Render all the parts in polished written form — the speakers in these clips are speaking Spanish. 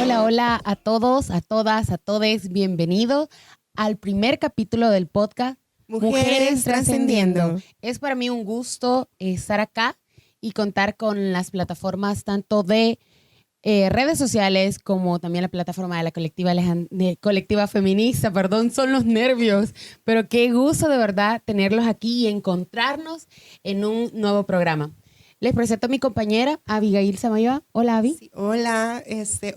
Hola, hola a todos, a todas, a todes. Bienvenido al primer capítulo del podcast Mujeres Trascendiendo. Es para mí un gusto estar acá y contar con las plataformas tanto de redes sociales como también la plataforma de la colectiva feminista, son los nervios, pero qué gusto de verdad tenerlos aquí y encontrarnos en un nuevo programa. Les presento a mi compañera Abigail Samayoa. Hola, Abby. Sí, hola,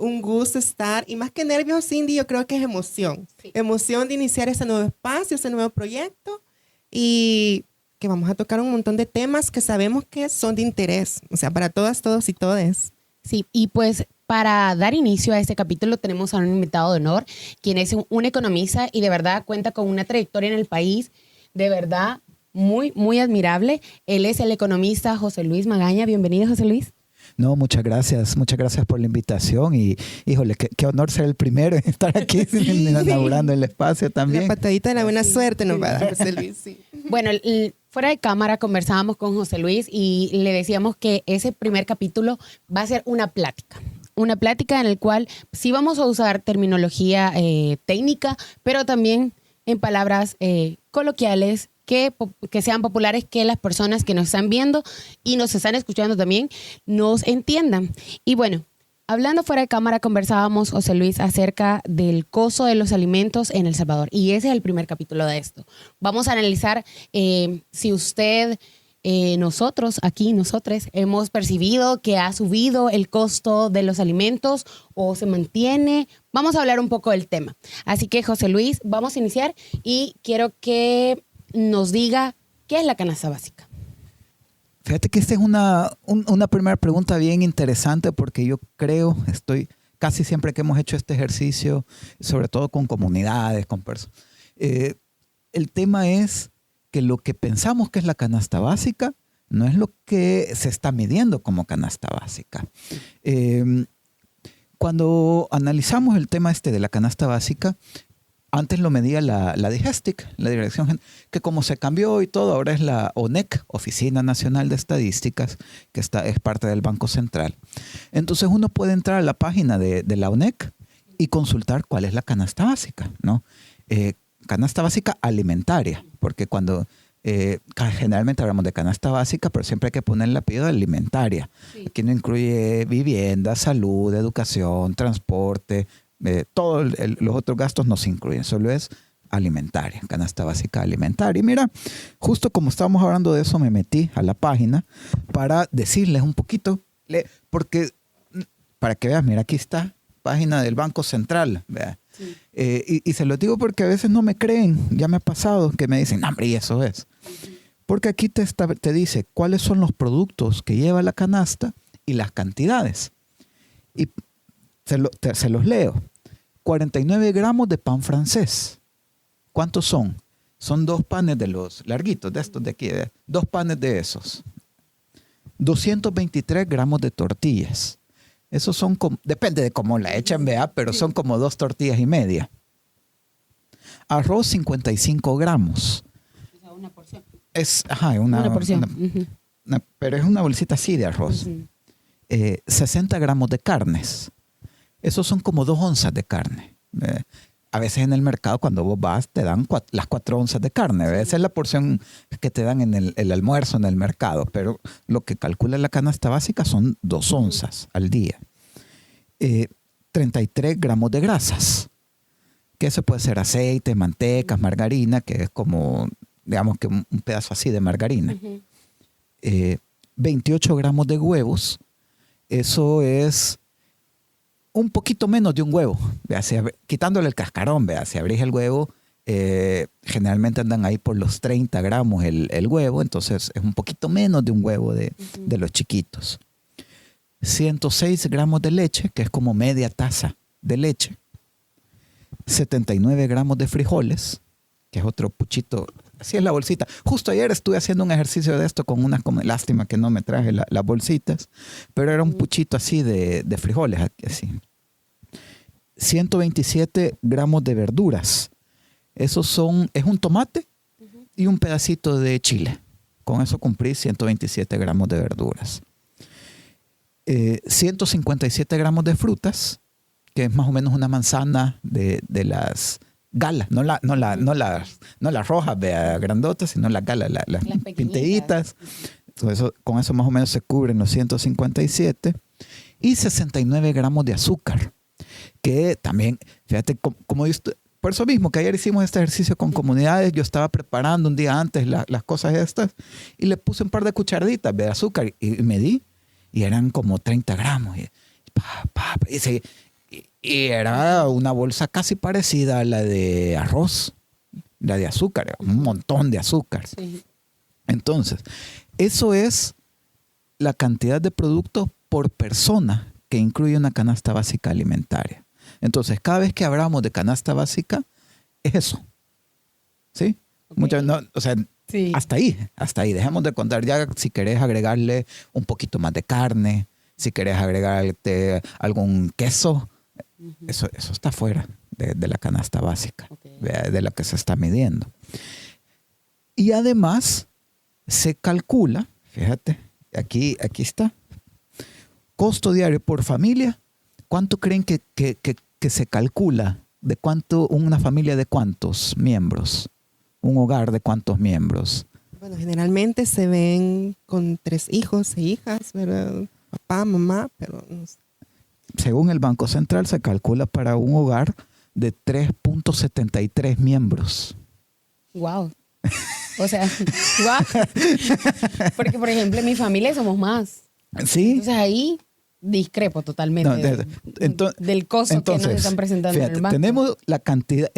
un gusto estar. Y más que nervios, Cindy, yo creo que es emoción. Sí. Emoción de iniciar ese nuevo espacio, ese nuevo proyecto. Y que vamos a tocar un montón de temas que sabemos que son de interés. O sea, para todas, todos y todes. Sí, y pues para dar inicio a este capítulo tenemos a un invitado de honor, quien es un economista y de verdad cuenta con una trayectoria en el país, de verdad muy, muy admirable. Él es el economista José Luis Magaña. Bienvenido, José Luis. No, muchas gracias por la invitación y híjole, qué honor ser el primero en estar aquí inaugurando el espacio también. La patadita de la buena suerte nos va a dar José Luis. Sí. Bueno, fuera de cámara conversábamos con José Luis y le decíamos que ese primer capítulo va a ser una plática en el cual sí vamos a usar terminología técnica, pero también en palabras coloquiales, que sean populares, que las personas que nos están viendo y nos están escuchando también nos entiendan. Y bueno, hablando fuera de cámara, conversábamos, José Luis, acerca del costo de los alimentos en El Salvador. Y ese es el primer capítulo de esto. Vamos a analizar si usted, nosotros, hemos percibido que ha subido el costo de los alimentos o se mantiene. Vamos a hablar un poco del tema. Así que, José Luis, vamos a iniciar y quiero que nos diga qué es la canasta básica. Fíjate que esta es una primera pregunta bien interesante porque yo creo, casi siempre que hemos hecho este ejercicio, sobre todo con comunidades, con personas, el tema es que lo que pensamos que es la canasta básica no es lo que se está midiendo como canasta básica. Cuando analizamos el tema de la canasta básica, antes lo medía la Digestic, la Dirección, que como se cambió y todo, ahora es la ONEC, Oficina Nacional de Estadísticas, que es parte del Banco Central. Entonces uno puede entrar a la página de la ONEC y consultar cuál es la canasta básica, ¿no? Canasta básica alimentaria, porque generalmente hablamos de canasta básica, pero siempre hay que poner el apellido alimentaria. Sí. Aquí no incluye vivienda, salud, educación, transporte. Todos los otros gastos no se incluyen, solo es alimentaria, canasta básica alimentaria. Y mira, justo como estábamos hablando de eso, me metí a la página para decirles un poquito, porque para que veas, mira, aquí está, página del Banco Central, ¿vea? Sí. Y se lo digo porque a veces no me creen, ya me ha pasado que me dicen, hombre, y eso es. Porque aquí te dice cuáles son los productos que lleva la canasta y las cantidades. Y se los leo. 49 gramos de pan francés. ¿Cuántos son? Son 2 panes de los larguitos, de estos de aquí. 2 panes de esos. 223 gramos de tortillas. Esos son, depende de cómo la echan, vea, pero son como 2 tortillas y media. Arroz, 55 gramos. O sea, una porción. Una porción. Pero es una bolsita así de arroz. 60 gramos de carnes. Esos son como 2 onzas de carne. A veces en el mercado, cuando vos vas, te dan las 4 onzas de carne. Sí. Esa es la porción que te dan en el almuerzo en el mercado. Pero lo que calcula la canasta básica son 2 onzas al día. 33 gramos de grasas. Que eso puede ser aceite, manteca, margarina, que es como, digamos que un pedazo así de margarina. 28 gramos de huevos. Eso es un poquito menos de un huevo, quitándole el cascarón, si abrís el huevo, generalmente andan ahí por los 30 gramos el huevo, entonces es un poquito menos de un huevo de los chiquitos. 106 gramos de leche, que es como media taza de leche. 79 gramos de frijoles, que es otro puchito, así es la bolsita. Justo ayer estuve haciendo un ejercicio de esto lástima que no me traje las bolsitas, pero era un puchito así de frijoles, así. 127 gramos de verduras. Es un tomate y un pedacito de chile. Con eso cumplí 127 gramos de verduras. 157 gramos de frutas, que es más o menos una manzana de las galas, no las rojas, vea, grandotas, sino las galas, las pintaditas. Entonces, con eso más o menos se cubren los 157 y 69 gramos de azúcar, que también, fíjate, como por eso mismo que ayer hicimos este ejercicio con comunidades, yo estaba preparando un día antes las cosas estas y le puse un par de cucharaditas de azúcar y medí y eran como 30 gramos. Y era una bolsa casi parecida a la de arroz, la de azúcar, un montón de azúcar. Sí. Entonces, eso es la cantidad de productos por persona que incluye una canasta básica alimentaria. Entonces, cada vez que hablamos de canasta básica, es eso. ¿Sí? Okay. Sí. Hasta ahí. Dejemos de contar. Ya si querés agregarle un poquito más de carne, si querés agregarle algún queso, eso está fuera de la canasta básica, de la que se está midiendo. Y además, se calcula, fíjate, aquí está, costo diario por familia. ¿Cuánto creen que se calcula? ¿De cuánto una familia de cuántos miembros? ¿Un hogar de cuántos miembros? Bueno, generalmente se ven con 3 hijos e hijas, ¿verdad? Papá, mamá, pero no sé. Según el Banco Central, se calcula para un hogar de 3.73 miembros. ¡Wow! O sea, ¡wow! Porque, por ejemplo, en mi familia somos más. ¿Sí? Entonces ahí discrepo totalmente del costo que nos están presentando, fíjate, en el banco. Tenemos la cantidad,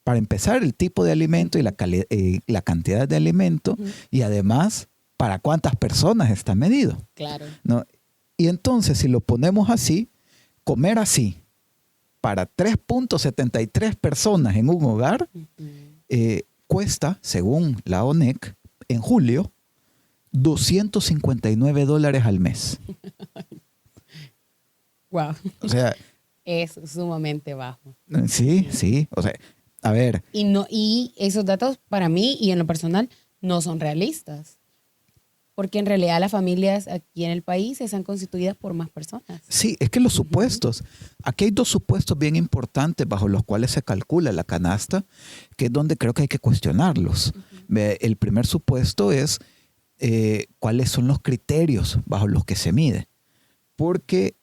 para empezar, el tipo de alimento y la cantidad de alimento, y además, para cuántas personas está medido. Claro. ¿No? Y entonces, si lo ponemos así, comer así, para 3.73 personas en un hogar, cuesta, según la ONEC, en julio, $259 al mes. Wow. O sea, es sumamente bajo. Sí. O sea, a ver. Y esos datos para mí y en lo personal no son realistas. Porque en realidad las familias aquí en el país están constituidas por más personas. Sí, es que los supuestos, aquí hay 2 supuestos bien importantes bajo los cuales se calcula la canasta, que es donde creo que hay que cuestionarlos. El primer supuesto es cuáles son los criterios bajo los que se mide. Porque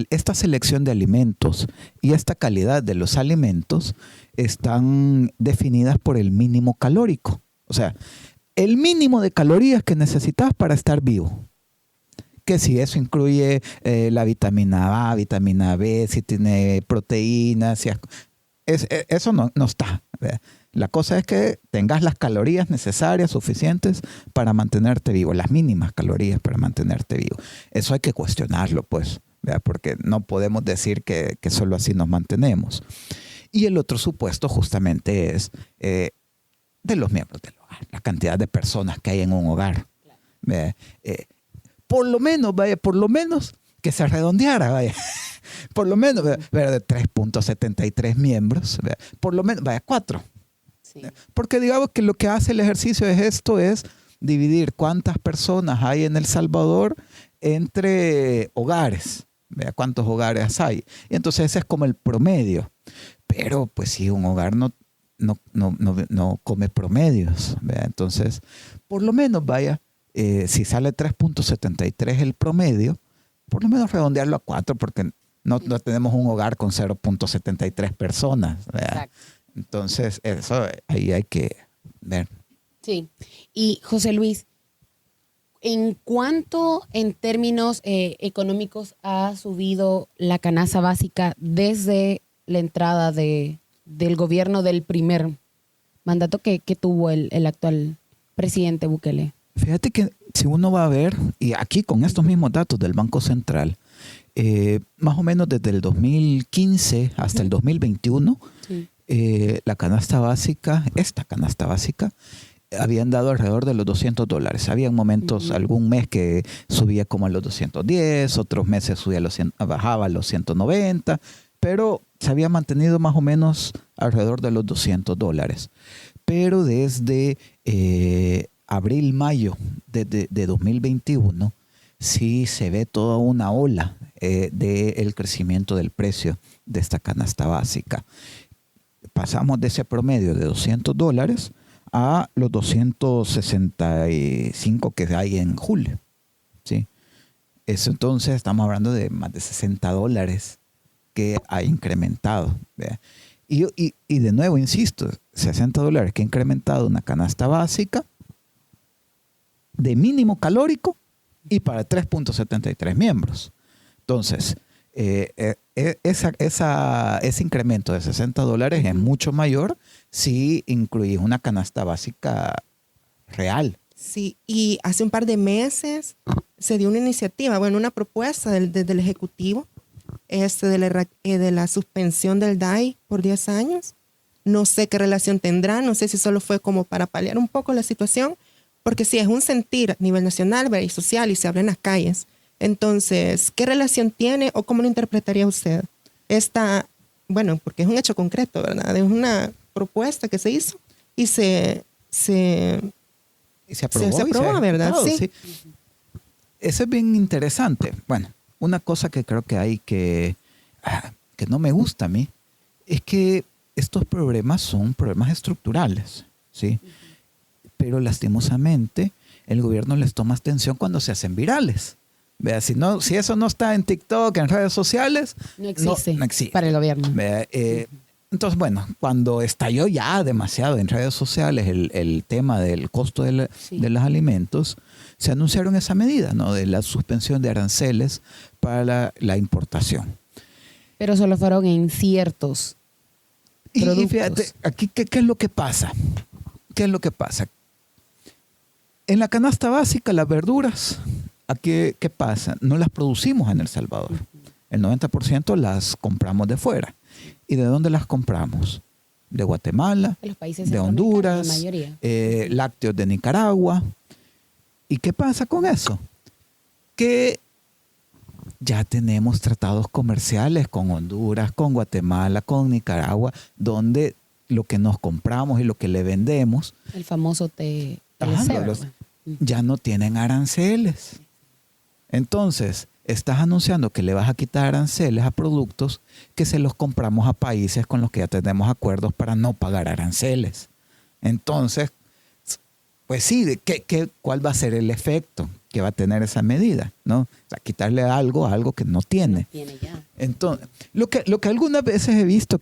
esta selección de alimentos y esta calidad de los alimentos están definidas por el mínimo calórico. O sea, el mínimo de calorías que necesitas para estar vivo. Que si eso incluye la vitamina A, vitamina B, si tiene proteínas, eso no está. La cosa es que tengas las calorías necesarias, suficientes para mantenerte vivo, las mínimas calorías para mantenerte vivo. Eso hay que cuestionarlo, pues, ¿verdad? Porque no podemos decir que solo así nos mantenemos. Y el otro supuesto justamente es de los miembros del hogar, la cantidad de personas que hay en un hogar. Por lo menos que se redondeara, vaya. Por lo menos, de 3.73 miembros, por lo menos, 4. Sí. Porque digamos que lo que hace el ejercicio es dividir cuántas personas hay en El Salvador entre hogares. ¿Cuántos hogares hay? Y entonces ese es como el promedio. Pero pues si un hogar no come promedios, ¿verdad? Entonces, por lo menos si sale 3.73 el promedio, por lo menos redondearlo a 4, porque no tenemos un hogar con 0.73 personas, ¿verdad? Exacto. Entonces, eso ahí hay que ver. Sí. Y José Luis, ¿en cuánto en términos económicos ha subido la canasta básica desde la entrada del gobierno del primer mandato que tuvo el actual presidente Bukele? Fíjate que si uno va a ver, y aquí con estos mismos datos del Banco Central, más o menos desde el 2015 hasta el 2021, sí. Esta canasta básica, habían dado alrededor de los $200. Había momentos, algún mes que subía como a los 210, otros meses bajaba a los 190, pero se había mantenido más o menos alrededor de los $200. Pero desde abril, mayo de 2021, sí se ve toda una ola del crecimiento del precio de esta canasta básica. Pasamos de ese promedio de $200 a los 265 que hay en julio, ¿sí? Eso entonces estamos hablando de más de $60 que ha incrementado, ¿verdad? Y de nuevo, insisto, $60 que ha incrementado una canasta básica de mínimo calórico y para 3.73 miembros. Entonces, ese incremento de $60 es mucho mayor si incluís una canasta básica real. Sí, y hace un par de meses se dio una iniciativa, bueno, una propuesta desde el Ejecutivo de la suspensión del DAI por 10 años. No sé qué relación tendrá, no sé si solo fue como para paliar un poco la situación, porque sí, es un sentir a nivel nacional, ¿verdad? Y social, y se habla en las calles. Entonces, ¿qué relación tiene o cómo lo interpretaría usted? Bueno, porque es un hecho concreto, ¿verdad? Es una propuesta que se hizo y se aprobó, ¿verdad? Sí. Sí. Eso es bien interesante. Bueno, una cosa que creo que hay que no me gusta a mí es que estos problemas son problemas estructurales, ¿sí? Pero lastimosamente el gobierno les toma atención cuando se hacen virales. Vea, si eso no está en TikTok, en redes sociales, No existe, no existe para el gobierno. Vea, entonces, bueno, cuando estalló ya demasiado en redes sociales el tema del costo de los alimentos, se anunciaron esa medida, ¿no? De la suspensión de aranceles para la importación. Pero solo fueron en ciertos productos. Y fíjate, aquí, ¿qué es lo que pasa? ¿Qué es lo que pasa? En la canasta básica, las verduras, aquí, ¿qué pasa? No las producimos en El Salvador. El 90% las compramos de fuera. ¿Y de dónde las compramos? De Guatemala, De los países de centroamericanos, Honduras, la mayoría. Lácteos de Nicaragua. ¿Y qué pasa con eso? Que ya tenemos tratados comerciales con Honduras, con Guatemala, con Nicaragua, donde lo que nos compramos y lo que le vendemos El famoso TLC, ya no tienen aranceles. Entonces, estás anunciando que le vas a quitar aranceles a productos que se los compramos a países con los que ya tenemos acuerdos para no pagar aranceles. Entonces, pues sí, ¿cuál va a ser el efecto que va a tener esa medida? ¿No? O sea, quitarle algo a algo que no tiene. Tiene ya. Entonces, lo que algunas veces he visto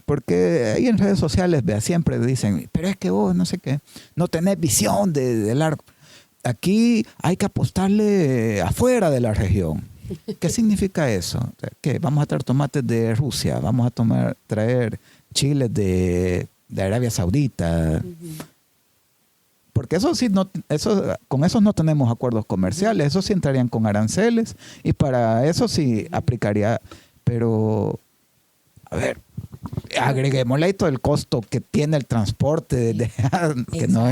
porque ahí en redes sociales siempre dicen, pero es que vos no sé qué, no tenés visión de largo. Aquí hay que apostarle afuera de la región. ¿Qué significa eso? ¿Qué? Vamos a traer tomates de Rusia, vamos a traer chiles de Arabia Saudita. Porque eso sí, con esos no tenemos acuerdos comerciales, esos sí entrarían con aranceles y para eso sí aplicaría, pero a ver, agreguémosle ahí todo el costo que tiene el transporte que no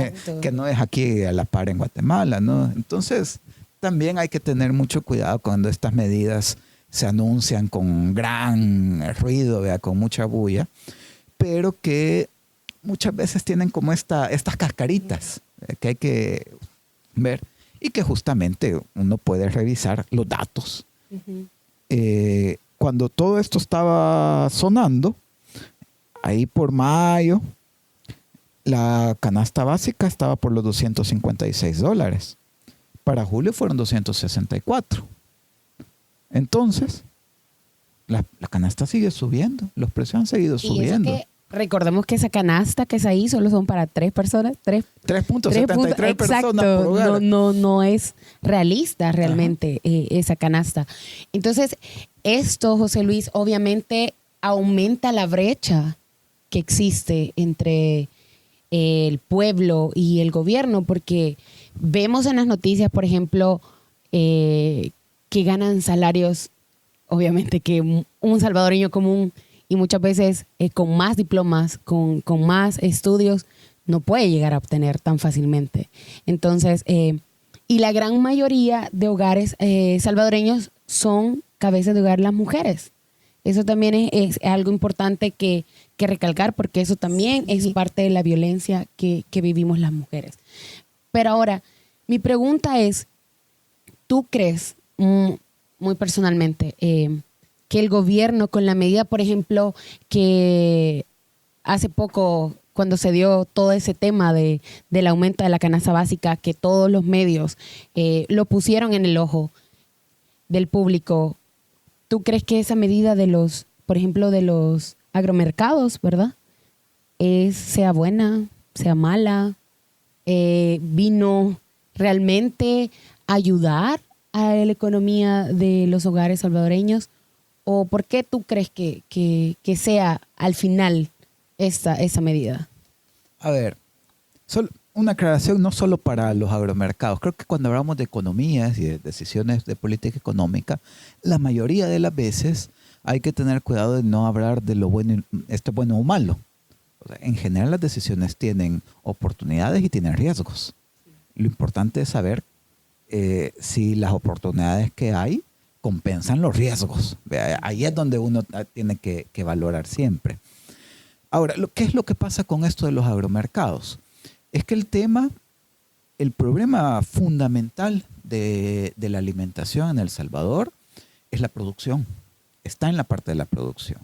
es aquí a la par en Guatemala, ¿no? Entonces, también hay que tener mucho cuidado cuando estas medidas se anuncian con gran ruido, con mucha bulla, pero que muchas veces tienen como estas cascaritas que hay que ver y que justamente uno puede revisar los datos. Cuando todo esto estaba sonando, ahí por mayo, la canasta básica estaba por los $256. Para julio fueron 264. Entonces, la canasta sigue subiendo, los precios han seguido subiendo. Recordemos que esa canasta que es ahí solo son para 3 personas. 3.73 personas por hogar. No es realista realmente esa canasta. Entonces, esto, José Luis, obviamente aumenta la brecha que existe entre el pueblo y el gobierno, porque vemos en las noticias, por ejemplo, que ganan salarios, obviamente, que un salvadoreño común y muchas veces con más diplomas, con más estudios, no puede llegar a obtener tan fácilmente. Entonces, y la gran mayoría de hogares salvadoreños son cabezas de hogar las mujeres. Eso también es algo importante que recalcar, porque eso también es parte de la violencia que vivimos las mujeres. Pero ahora, mi pregunta es, ¿tú crees, muy personalmente, que el gobierno con la medida, por ejemplo, que hace poco, cuando se dio todo ese tema del aumento de la canasta básica, que todos los medios lo pusieron en el ojo del público, ¿tú crees que esa medida de los, por ejemplo, de los agromercados, ¿verdad? Sea buena, sea mala, vino realmente a ayudar a la economía de los hogares salvadoreños? ¿O por qué tú crees que sea al final esa medida? A ver, una aclaración no solo para los agromercados. Creo que cuando hablamos de economías y de decisiones de política económica, la mayoría de las veces hay que tener cuidado de no hablar de lo bueno, esto es bueno o malo. O sea, en general las decisiones tienen oportunidades y tienen riesgos. Lo importante es saber si las oportunidades que hay compensan los riesgos. Ahí es donde uno tiene que valorar siempre. Ahora, ¿qué es lo que pasa con esto de los agromercados? Es que el problema fundamental de la alimentación en El Salvador es la producción. Está en la parte de la producción.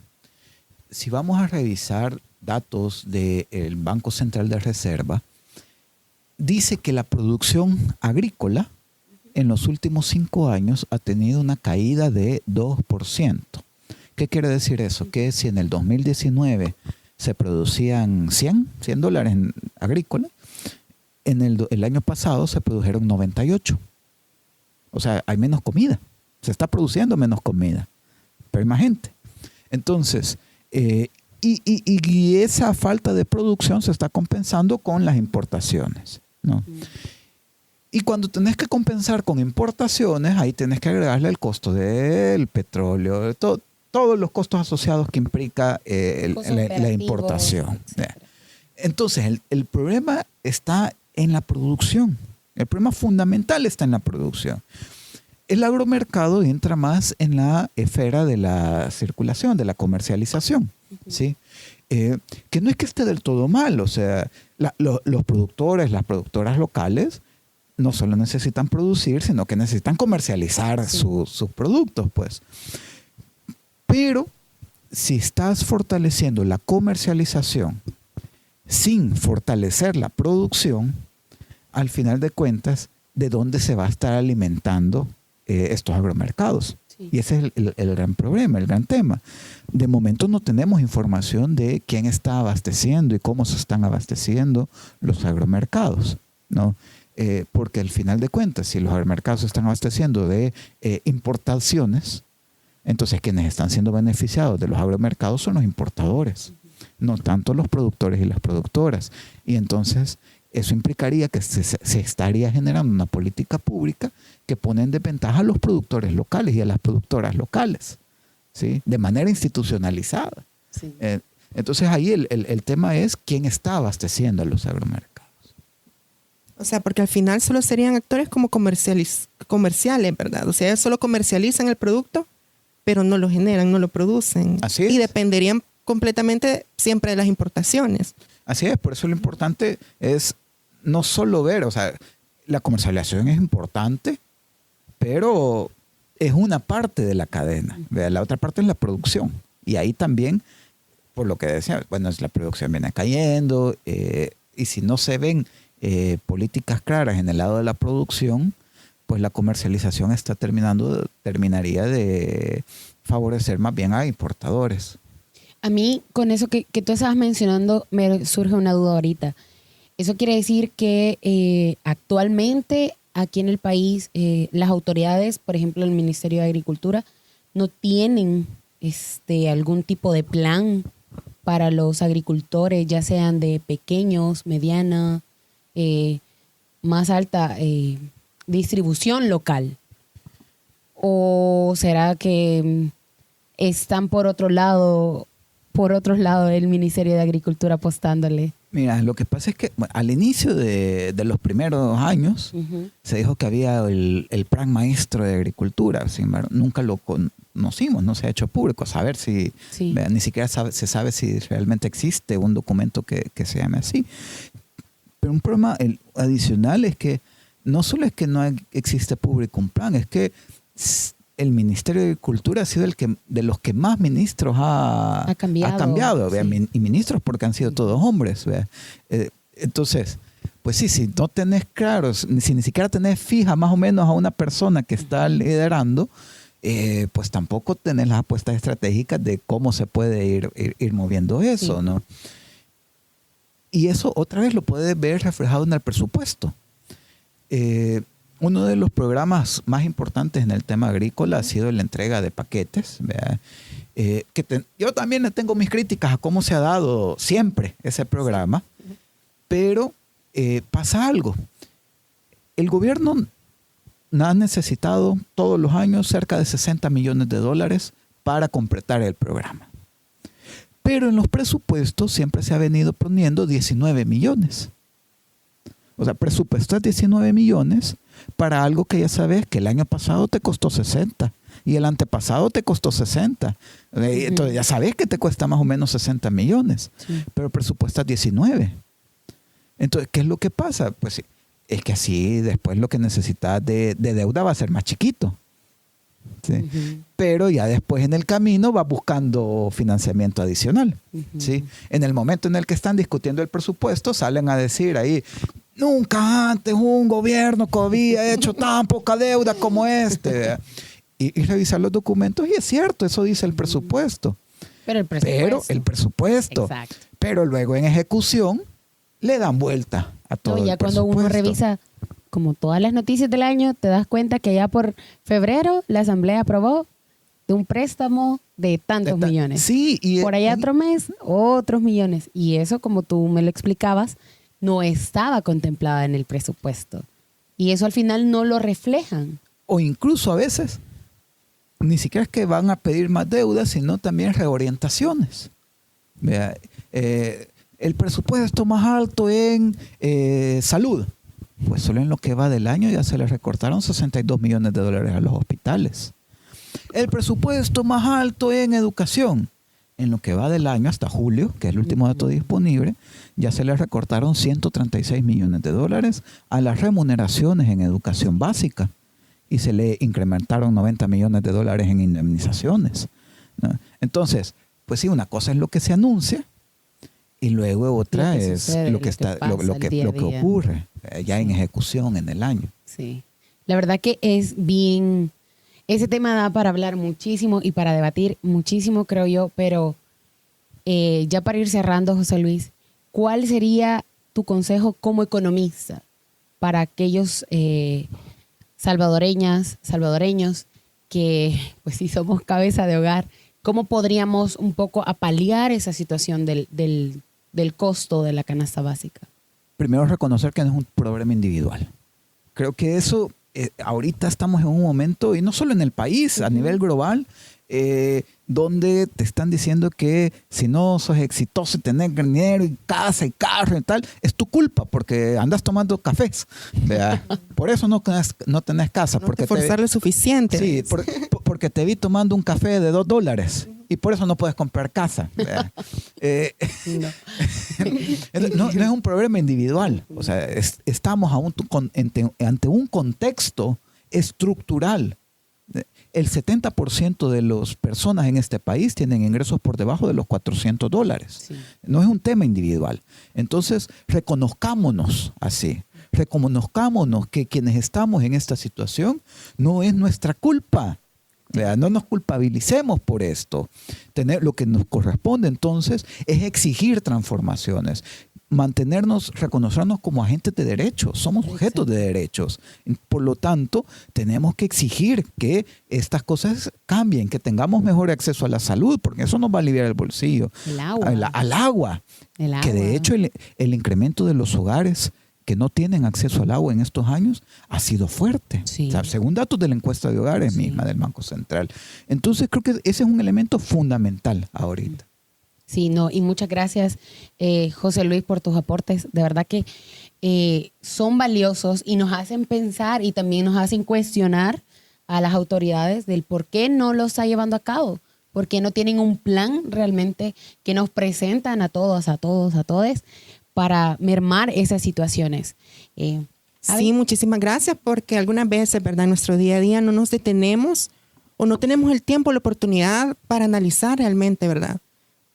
Si vamos a revisar datos del Banco Central de Reserva, dice que la producción agrícola en los últimos 5 años ha tenido una caída de 2%. ¿Qué quiere decir eso? Que si en el 2019 se producían $100 en agrícola, en el año pasado se produjeron 98. O sea, hay menos comida. Se está produciendo menos comida, pero hay más gente. Entonces, y esa falta de producción se está compensando con las importaciones, ¿no? Y cuando tenés que compensar con importaciones, ahí tenés que agregarle el costo del petróleo, todos los costos asociados que implica la importación. Entonces, el problema está en la producción. El problema fundamental está en la producción. El agromercado entra más en la esfera de la circulación, de la comercialización, ¿sí? Que no es que esté del todo mal. O sea, los productores, las productoras locales, no solo necesitan producir, sino que necesitan comercializar sus productos, pues. Pero si estás fortaleciendo la comercialización sin fortalecer la producción, al final de cuentas, ¿de dónde se va a estar alimentando estos agromercados? Sí. Y ese es el gran problema, el gran tema. De momento no tenemos información de quién está abasteciendo y cómo se están abasteciendo los agromercados, ¿no? Porque al final de cuentas, si los agromercados se están abasteciendo de importaciones, entonces quienes están siendo beneficiados de los agromercados son los importadores, no tanto los productores y las productoras. Y entonces eso implicaría que se estaría generando una política pública que pone en desventaja a los productores locales y a las productoras locales, ¿sí? De manera institucionalizada. Sí. Entonces ahí el tema es quién está abasteciendo a los agromercados. O sea, porque al final solo serían actores como comerciales, ¿verdad? O sea, ellos solo comercializan el producto, pero no lo generan, no lo producen. Así es. Y dependerían completamente siempre de las importaciones. Así es, por eso lo importante es no solo ver, o sea, la comercialización es importante, pero es una parte de la cadena. La otra parte es la producción. Y ahí también, por lo que decía, bueno, la producción viene cayendo, y si no se ven políticas claras en el lado de la producción, pues la comercialización terminaría de favorecer más bien a importadores. A mí, con eso que tú estabas mencionando, me surge una duda ahorita. Eso quiere decir que actualmente aquí en el país las autoridades, por ejemplo el Ministerio de Agricultura, no tienen algún tipo de plan para los agricultores, ya sean de pequeños, mediana, más alta distribución local. ¿O será que están por otros lados del Ministerio de Agricultura apostándole? Mira, lo que pasa es que al inicio de los primeros años se dijo que había el plan maestro de agricultura. Sin embargo, nunca lo conocimos, no se ha hecho público. Saber si, ni siquiera se sabe si realmente existe un documento que se llame así. Pero un problema adicional es que no solo es que no existe Publicum Plan, es que el Ministerio de Agricultura ha sido de los que más ministros ha cambiado sí. Y ministros porque han sido todos hombres. Entonces, pues sí, si no tenés claro, si ni siquiera tenés fija más o menos a una persona que está liderando, pues tampoco tenés las apuestas estratégicas de cómo se puede ir moviendo eso, Sí. ¿no? Y eso otra vez lo puedes ver reflejado en el presupuesto. Uno de los programas más importantes en el tema agrícola ha sido la entrega de paquetes. Yo también le tengo mis críticas a cómo se ha dado siempre ese programa, pero pasa algo. El gobierno ha necesitado todos los años cerca de 60 millones de dólares para completar el programa. Pero en los presupuestos siempre se ha venido poniendo 19 millones. O sea, presupuestas 19 millones para algo que ya sabes que el año pasado te costó 60 y el antepasado te costó 60. Entonces ya sabes que te cuesta más o menos 60 millones, pero presupuestas 19. Entonces, ¿qué es lo que pasa? Pues es que así después lo que necesitas de deuda va a ser más chiquito. ¿Sí? Pero ya después en el camino vas buscando financiamiento adicional. ¿Sí? En el momento en el que están discutiendo el presupuesto, salen a decir ahí, nunca antes un gobierno que había hecho tan poca deuda como este. Y revisar los documentos, y es cierto, eso dice el presupuesto. Pero el presupuesto. Exacto. Pero luego en ejecución le dan vuelta a todo el ya presupuesto. Cuando uno revisa como todas las noticias del año, te das cuenta que ya por febrero la Asamblea aprobó de un préstamo de tantos millones. Sí. Y por allá otro mes, otros millones. Y eso, como tú me lo explicabas, no estaba contemplada en el presupuesto. Y eso al final no lo reflejan. O incluso a veces, ni siquiera es que van a pedir más deuda, sino también reorientaciones. Vea, el presupuesto más alto en salud. Pues solo en lo que va del año ya se le recortaron 62 millones de dólares a los hospitales. El presupuesto más alto en educación. En lo que va del año hasta julio, que es el último dato disponible, ya se le recortaron 136 millones de dólares a las remuneraciones en educación básica y se le incrementaron 90 millones de dólares en indemnizaciones, ¿no? Entonces, pues sí, una cosa es lo que se anuncia y luego otra es lo que ocurre ya en ejecución en el año. Sí, la verdad que es bien... Ese tema da para hablar muchísimo y para debatir muchísimo, creo yo, pero ya para ir cerrando, José Luis, ¿cuál sería tu consejo como economista para aquellos salvadoreños que, pues si somos cabeza de hogar, cómo podríamos un poco apalear esa situación del costo de la canasta básica? Primero, reconocer que no es un problema individual. Creo que eso... ahorita estamos en un momento, y no solo en el país, a nivel global, donde te están diciendo que si no sos exitoso, tener dinero y casa y carro y tal, es tu culpa porque andas tomando cafés. Por eso no tenés casa. No porque te forzar lo suficiente. Sí, porque te vi tomando un café de $2 y por eso no puedes comprar casa. No es un problema individual. O sea, estamos ante un contexto estructural. El 70% de las personas en este país tienen ingresos por debajo de los $400. Sí. No es un tema individual. Entonces, reconozcámonos así. Reconozcámonos que quienes estamos en esta situación no es nuestra culpa. No nos culpabilicemos por esto. Lo que nos corresponde entonces es exigir transformaciones, reconocernos como agentes de derechos, somos sujetos de derechos. Por lo tanto, tenemos que exigir que estas cosas cambien, que tengamos mejor acceso a la salud, porque eso nos va a aliviar el bolsillo. Al agua. Que de hecho el incremento de los hogares que no tienen acceso al agua en estos años ha sido fuerte. Sí. O sea, según datos de la encuesta de hogares misma del Banco Central. Entonces creo que ese es un elemento fundamental ahorita. Sí, y muchas gracias, José Luis, por tus aportes. De verdad que son valiosos y nos hacen pensar y también nos hacen cuestionar a las autoridades del por qué no lo está llevando a cabo, por qué no tienen un plan realmente que nos presentan a todos, para mermar esas situaciones. Sí, muchísimas gracias, porque algunas veces, ¿verdad? En nuestro día a día no nos detenemos o no tenemos el tiempo, la oportunidad para analizar realmente, ¿verdad?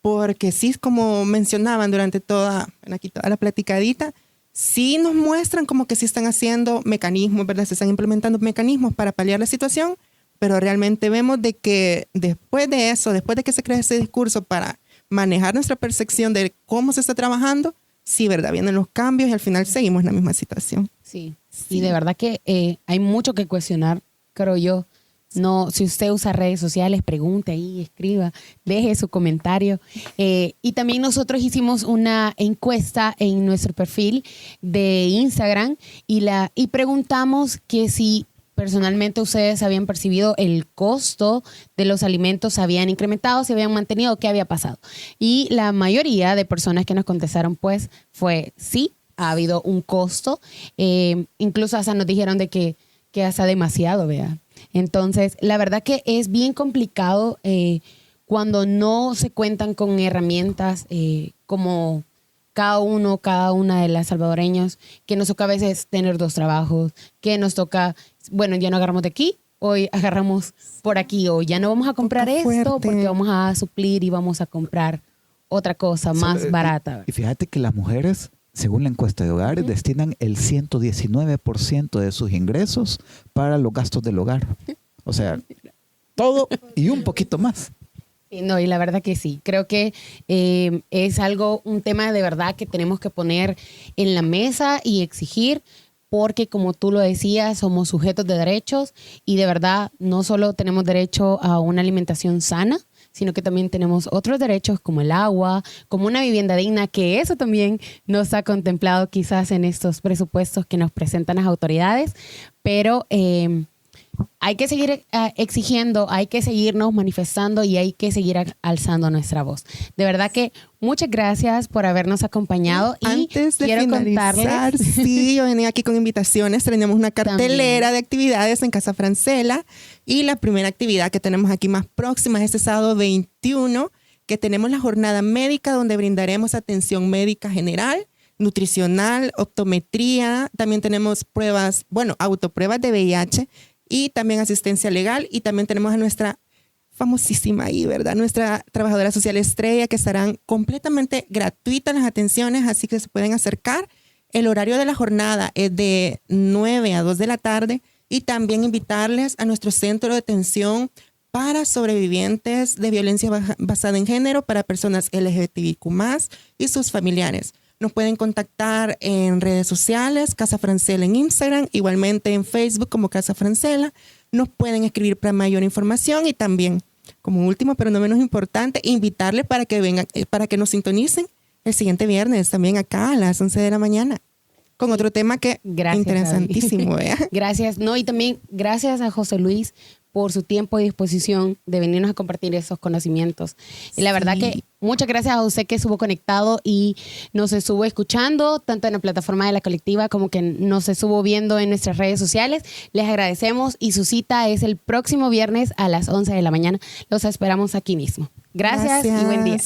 Porque sí, como mencionaban durante aquí toda la platicadita, sí nos muestran como que sí están haciendo mecanismos, ¿verdad? Se están implementando mecanismos para paliar la situación, pero realmente vemos de que después de eso, después de que se crea ese discurso para manejar nuestra percepción de cómo se está trabajando, sí, ¿verdad? Vienen los cambios y al final seguimos en la misma situación. Sí. Y de verdad que hay mucho que cuestionar, creo yo. No, si usted usa redes sociales, pregunte ahí, escriba, deje su comentario. Y también nosotros hicimos una encuesta en nuestro perfil de Instagram y preguntamos que si personalmente ustedes habían percibido el costo de los alimentos, se habían incrementado, se habían mantenido, qué había pasado. Y la mayoría de personas que nos contestaron pues fue sí, ha habido un costo. Incluso hasta nos dijeron de que hasta demasiado, vea. Entonces, la verdad que es bien complicado cuando no se cuentan con herramientas como cada una de las salvadoreños, que nos toca a veces tener 2 trabajos, que nos toca, bueno, ya no agarramos de aquí, hoy agarramos por aquí, o ya no vamos a comprar esto porque vamos a suplir y vamos a comprar otra cosa más barata. Y fíjate que las mujeres, según la encuesta de hogares, destinan el 119% de sus ingresos para los gastos del hogar. O sea, todo y un poquito más. No, y la verdad que sí. Creo que es un tema de verdad que tenemos que poner en la mesa y exigir, porque como tú lo decías, somos sujetos de derechos y de verdad no solo tenemos derecho a una alimentación sana, sino que también tenemos otros derechos como el agua, como una vivienda digna, que eso también no está contemplado quizás en estos presupuestos que nos presentan las autoridades, pero hay que seguir exigiendo, hay que seguirnos manifestando y hay que seguir alzando nuestra voz. De verdad que muchas gracias por habernos acompañado. Antes de quiero finalizar, contarles. sí, yo venía aquí con invitaciones. Tenemos una cartelera También de actividades en Casa Francela y la primera actividad que tenemos aquí más próxima es este sábado 21, que tenemos la jornada médica donde brindaremos atención médica general, nutricional, optometría. También tenemos autopruebas de VIH y también asistencia legal, y también tenemos a nuestra famosísima ahí, ¿verdad? Nuestra trabajadora social estrella, que estarán completamente gratuitas las atenciones, así que se pueden acercar. El horario de la jornada es de 9 a 2 de la tarde y también invitarles a nuestro centro de atención para sobrevivientes de violencia basada en género, para personas LGBTIQ+, y sus familiares. Nos pueden contactar en redes sociales, Casa Francela en Instagram, igualmente en Facebook como Casa Francela. Nos pueden escribir para mayor información y también, como último pero no menos importante, invitarles para que vengan, para que nos sintonicen el siguiente viernes también acá a las 11 de la mañana con otro tema que interesantísimo. Gracias. No, y también gracias a José Luis por su tiempo y disposición de venirnos a compartir esos conocimientos. Y la verdad que muchas gracias a usted que estuvo conectado y nos estuvo escuchando, tanto en la plataforma de la colectiva como que nos estuvo viendo en nuestras redes sociales. Les agradecemos y su cita es el próximo viernes a las 11 de la mañana. Los esperamos aquí mismo. Gracias y buen día.